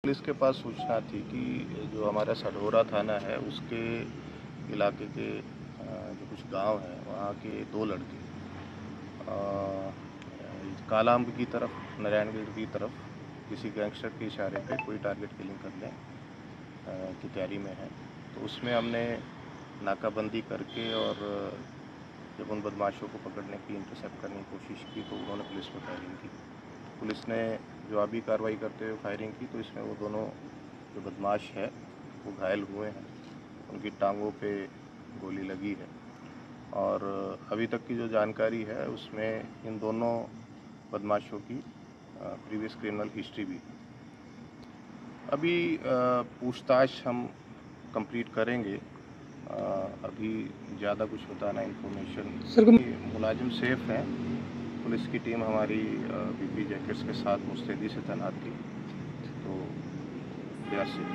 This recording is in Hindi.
पुलिस के पास सूचना थी कि जो हमारा सढौरा थाना है उसके इलाके के जो कुछ गांव हैं वहाँ के दो लड़के कालाअंब की तरफ, नारायणगढ़ की तरफ किसी गैंगस्टर के इशारे पे कोई टारगेट किलिंग करने की तैयारी में है। तो उसमें हमने नाकाबंदी करके और जब उन बदमाशों को पकड़ने की, इंटरसेप्ट करने की कोशिश की तो उन्होंने पुलिस पर फायरिंग की। पुलिस ने जवाबी कार्रवाई करते हुए फायरिंग की तो इसमें वो दोनों जो बदमाश है वो घायल हुए हैं, उनकी टांगों पे गोली लगी है। और अभी तक की जो जानकारी है उसमें इन दोनों बदमाशों की प्रीवियस क्रिमिनल हिस्ट्री भी है। अभी पूछताछ हम कंप्लीट करेंगे। अभी ज़्यादा कुछ बताना इन्फॉर्मेशन, मुलाजिम सेफ हैं। पुलिस की टीम हमारी पीपी जैकेट्स के साथ मुस्तैदी से तैनात थी, तो दे आर सेफ।